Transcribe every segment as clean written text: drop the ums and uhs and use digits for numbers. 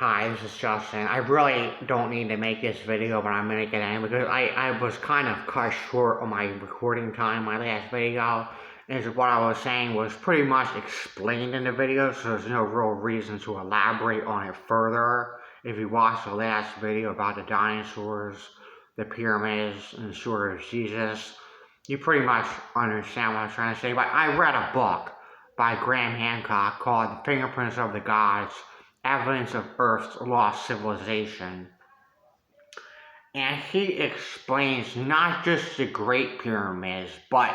Hi, this is Justin. I really don't need to make this video, but I'm gonna make it anyway because I was kind of cut short on my recording time. My last video is what I was saying was pretty much explained in the video, so there's no real reason to elaborate on it further. If you watch the last video about the dinosaurs, the pyramids, and the story of Jesus, you pretty much understand what I'm trying to say. But I read a book by Graham Hancock called The Fingerprints of the Gods, Evidence of Earth's Lost Civilization. And he explains not just the Great Pyramids, but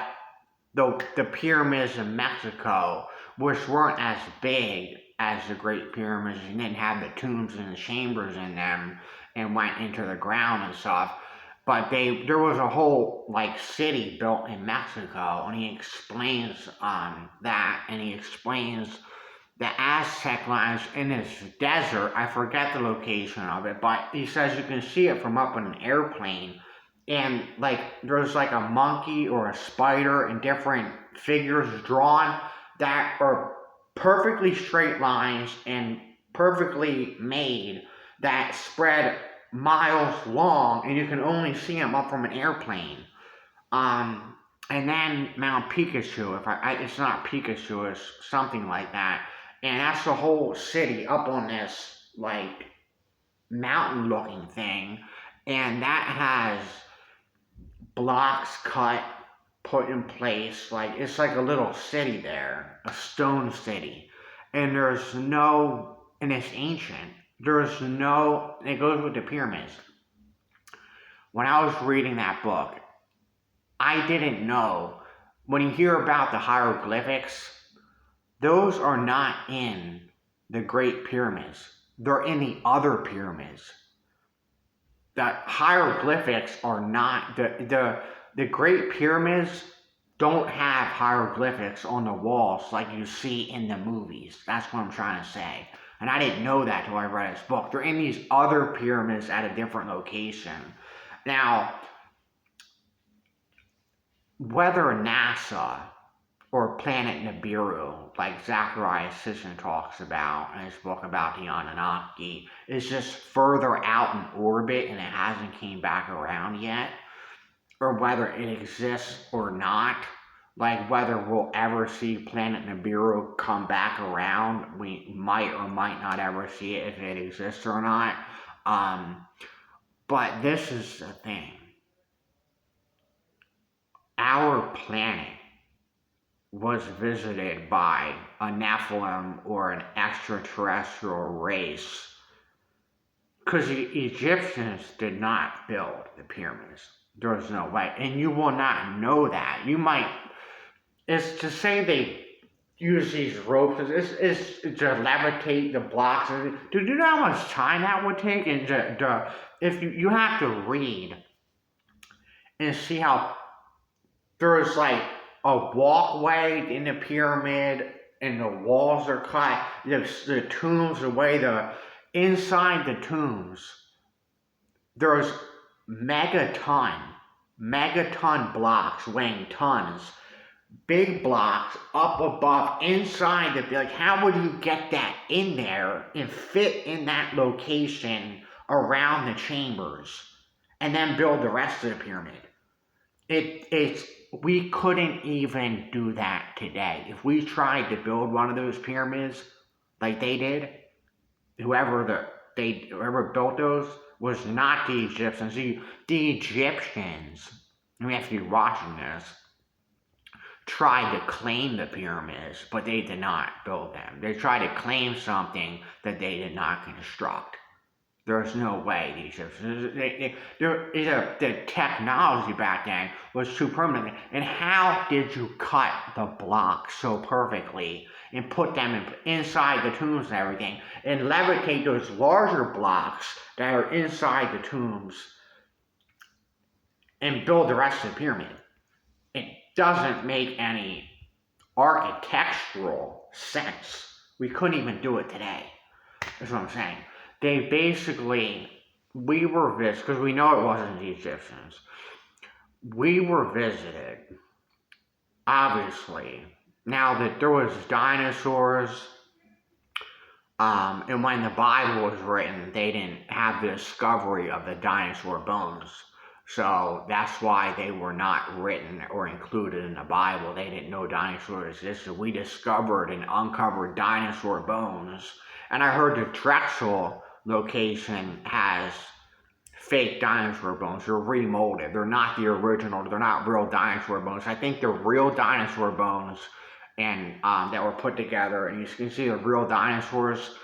the pyramids in Mexico, which weren't as big as the Great Pyramids and didn't have the tombs and the chambers in them and went into the ground and stuff. But there was a whole city built in Mexico, and he explains that, and he explains the Aztec lands in this desert. I forget the location of it, but he says you can see it from up in an airplane. And there's a monkey or a spider and different figures drawn that are perfectly straight lines and perfectly made that spread miles long, and you can only see them up from an airplane. And then Mount Pikachu, it's not Pikachu, it's something like that. And that's the whole city up on this mountain looking thing. And that has blocks cut, put in place. It's like a little city there, a stone city. And it's ancient. It goes with the pyramids. When I was reading that book, I didn't know. When you hear about the hieroglyphics, those are not in the Great Pyramids. They're in the other pyramids. The hieroglyphics are not, the Great Pyramids don't have hieroglyphics on the walls like you see in the movies. That's what I'm trying to say. And I didn't know that till I read this book. They're in these other pyramids at a different location. Now, whether NASA or Planet Nibiru, like Zecharia Sitchin talks about in his book about the Anunnaki, is just further out in orbit and it hasn't came back around yet, or whether it exists or not, whether we'll ever see Planet Nibiru come back around, we might or might not ever see it if it exists or not. But this is the thing. Our planet was visited by a Nephilim or an extraterrestrial race, because the Egyptians did not build the pyramids. There's no way. And you will not know that. It's to say they use these ropes, it's to levitate the blocks. Do you know how much time that would take? And if you have to read and see how there's a walkway in the pyramid and the walls are cut. The tombs, inside the tombs, there's megaton blocks weighing tons, big blocks up above inside how would you get that in there and fit in that location around the chambers and then build the rest of the pyramid? We couldn't even do that today. If we tried to build one of those pyramids like they did, whoever built those was not the Egyptians. The Egyptians, I mean, if you're watching this, tried to claim the pyramids, but they did not build them. They tried to claim something that they did not construct. There's no way the Egyptians. The technology back then was too primitive. And how did you cut the blocks so perfectly and put them inside the tombs and everything, and levitate those larger blocks that are inside the tombs and build the rest of the pyramid? It doesn't make any architectural sense. We couldn't even do it today. That's what I'm saying. They basically, we were visited, because we know it wasn't the Egyptians. We were visited, obviously. Now that there was dinosaurs, And when the Bible was written, they didn't have the discovery of the dinosaur bones. So that's why they were not written or included in the Bible. They didn't know dinosaurs existed. We discovered and uncovered dinosaur bones. And I heard the Drexel location has fake dinosaur bones. They're remolded. They're not the original. They're not real dinosaur bones. I think they're real dinosaur bones and that were put together. And you can see the real dinosaurs,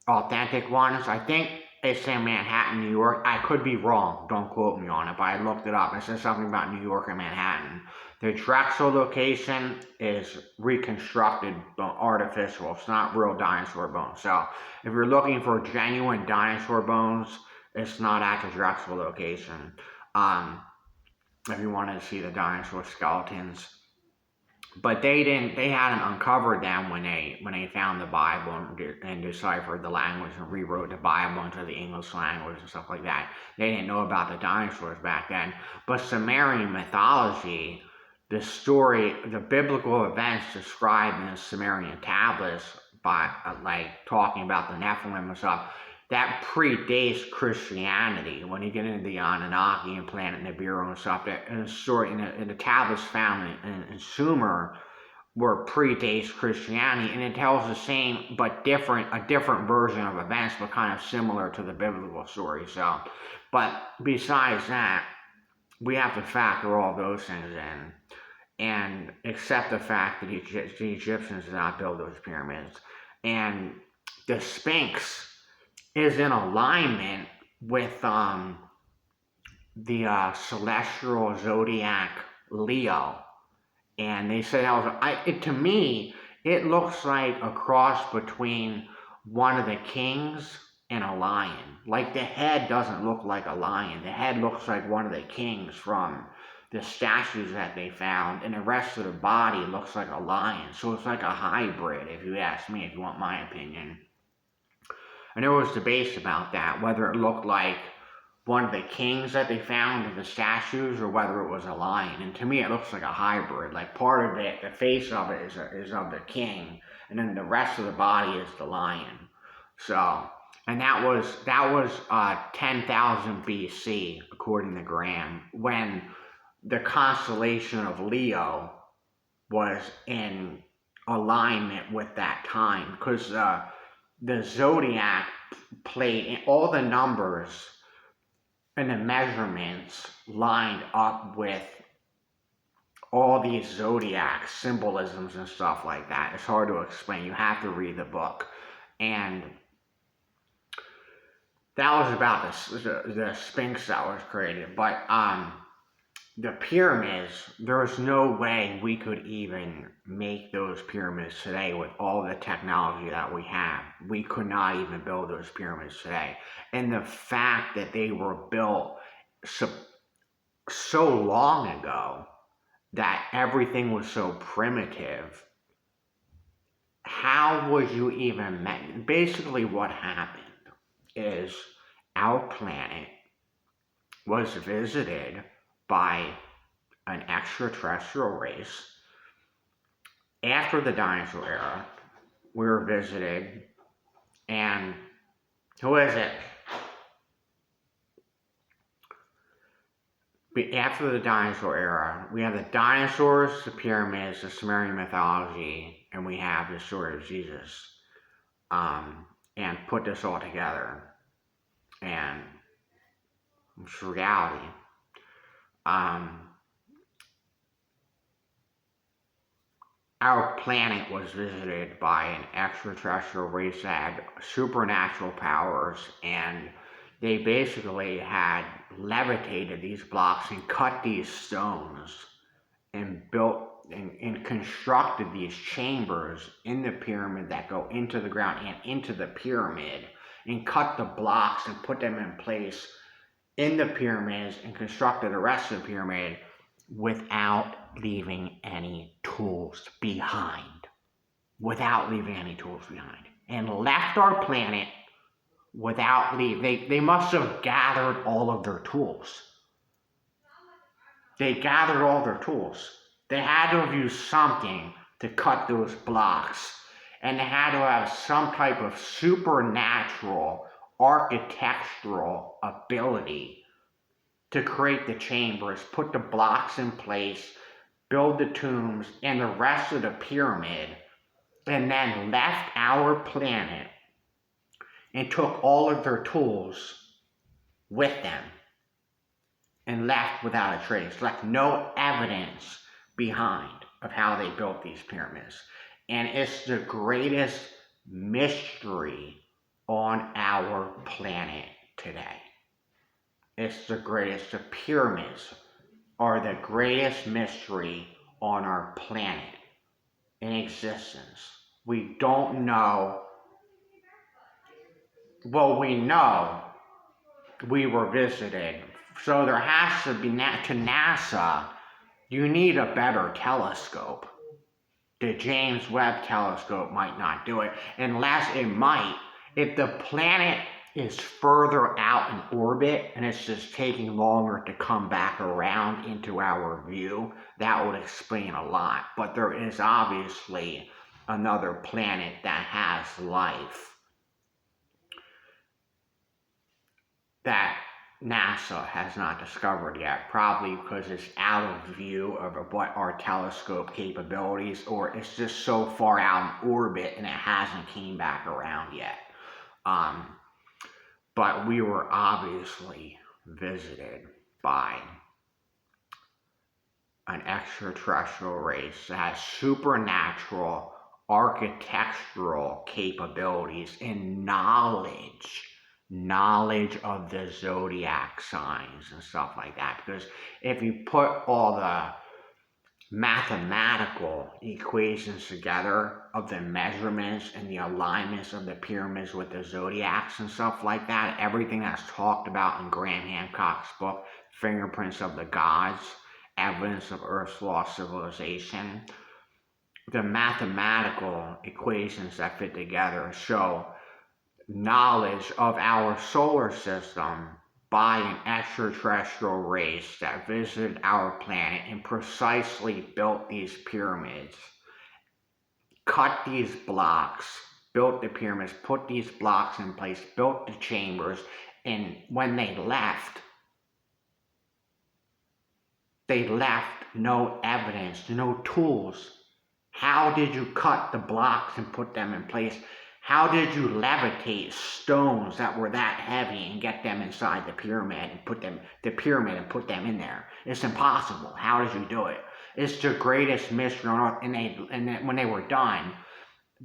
authentic ones. I think it's in Manhattan, New York. I could be wrong. Don't quote me on it, but I looked it up. It says something about New York and Manhattan. The Drexel location is reconstructed, artificial. It's not real dinosaur bones. So if you're looking for genuine dinosaur bones, it's not at the Drexel location. If you wanted to see the dinosaur skeletons, but they hadn't uncovered them when they found the Bible and deciphered the language and rewrote the Bible into the English language and stuff like that. They didn't know about the dinosaurs back then. But Sumerian mythology, the biblical events described in the Sumerian tablets by talking about the Nephilim and stuff, that predates Christianity. When you get into the Anunnaki and Planet Nibiru and stuff, that in the tablets found in Sumer were predates Christianity, and it tells the same but a different version of events, but kind of similar to the biblical story. So, but besides that, we have to factor all those things in and accept the fact that the Egyptians did not build those pyramids, and the Sphinx is in alignment with the celestial zodiac Leo, and they say to me it looks like a cross between one of the kings and a lion. Like the head doesn't look like a lion. The head looks like one of the kings from the statues that they found, and the rest of the body looks like a lion. So it's like a hybrid, if you ask me, if you want my opinion. And there was debates about that, whether it looked like one of the kings that they found in the statues or whether it was a lion. And to me, it looks like a hybrid. Like part of it, the face of it is of the king, and then the rest of the body is the lion. So, and that was 10,000 BC, according to Graham, when the constellation of Leo was in alignment with that time, because the zodiac played in all the numbers and the measurements lined up with all these zodiac symbolisms and stuff like that. It's hard to explain. You have to read the book. And that was about the Sphinx that was created. But the pyramids, there's no way we could even make those pyramids today with all the technology that we have. We could not even build those pyramids today. And the fact that they were built so long ago, that everything was so primitive, how would you even make? Basically what happened is our planet was visited by an extraterrestrial race. After the dinosaur era, we were visited, and who is it? After the dinosaur era, we have the dinosaurs, the pyramids, the Sumerian mythology, and we have the story of Jesus. And put this all together, and it's reality. Our planet was visited by an extraterrestrial race that had supernatural powers, and they basically had levitated these blocks and cut these stones and built and constructed these chambers in the pyramid that go into the ground and into the pyramid, and cut the blocks and put them in place in the pyramids and constructed the rest of the pyramid without leaving any tools behind. And left our planet without leaving. They must have gathered all of their tools. They gathered all their tools. They had to have used something to cut those blocks. and they had to have some type of supernatural architectural ability to create the chambers, put the blocks in place, build the tombs and the rest of the pyramid, and then left our planet and took all of their tools with them and left without a trace, left no evidence behind of how they built these pyramids. And it's the greatest mystery on our planet today. It's the greatest. The pyramids are the greatest mystery on our planet in existence. We don't know. Well, we know we were visited. So there has to be, to NASA, you need a better telescope. The James Webb telescope might not do it, unless it might. If the planet is further out in orbit and it's just taking longer to come back around into our view, that would explain a lot. But there is obviously another planet that has life that NASA has not discovered yet, probably because it's out of view of what our telescope capabilities, or it's just so far out in orbit and it hasn't came back around yet. But we were obviously visited by an extraterrestrial race that has supernatural architectural capabilities and knowledge of the zodiac signs and stuff like that. Because if you put all the mathematical equations together of the measurements and the alignments of the pyramids with the zodiacs and stuff like that, everything that's talked about in Graham Hancock's book, Fingerprints of the Gods, Evidence of Earth's Lost Civilization, the mathematical equations that fit together show knowledge of our solar system by an extraterrestrial race that visited our planet and precisely built these pyramids, cut these blocks, built the pyramids, put these blocks in place, built the chambers, and when they left no evidence, no tools. How did you cut the blocks and put them in place? How did you levitate stones that were that heavy and get them inside the pyramid and put them in there? It's impossible. How did you do it? It's the greatest mystery on Earth. And when they were done,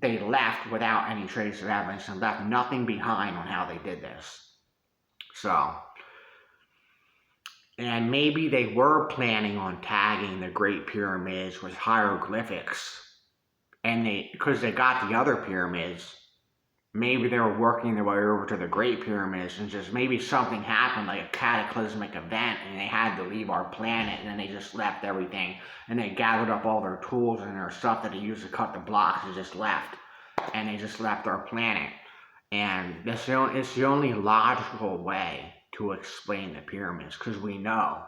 they left without any trace of evidence and left nothing behind on how they did this. So, and maybe they were planning on tagging the Great Pyramids with hieroglyphics, and because they got the other pyramids, maybe they were working their way over to the Great Pyramids, and just maybe something happened, like a cataclysmic event, and they had to leave our planet, and then they just left everything, and they gathered up all their tools and their stuff that they used to cut the blocks and just left, and they just left our planet. And it's the only logical way to explain the pyramids, because we know,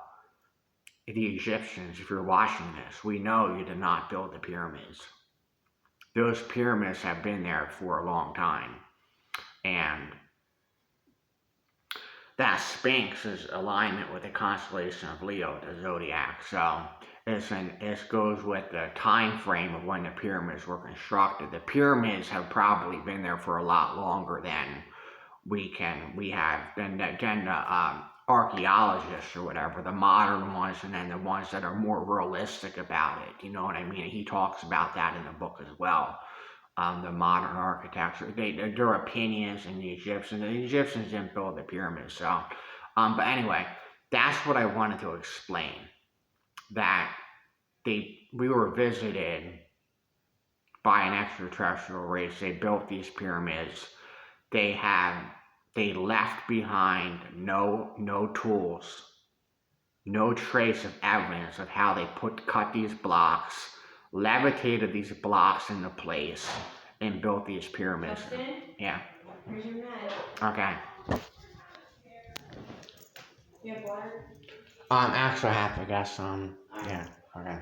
the Egyptians, if you're watching this, we know you did not build the pyramids. Those pyramids have been there for a long time. And that Sphinx is alignment with the constellation of Leo, the zodiac. So it goes with the time frame of when the pyramids were constructed. The pyramids have probably been there for a lot longer than the archaeologists or whatever, the modern ones, and then the ones that are more realistic about it. You know what I mean? He talks about that in the book as well. The modern architecture, their opinions, and the Egyptians didn't build the pyramids. So, but anyway, that's what I wanted to explain. That we were visited by an extraterrestrial race. They built these pyramids. They left behind no tools, no trace of evidence of how they cut these blocks, levitated these blocks into place, and built these pyramids. Justin? Yeah. Here's your med. Okay. You have water? Actually, I have to guess. Yeah. Okay.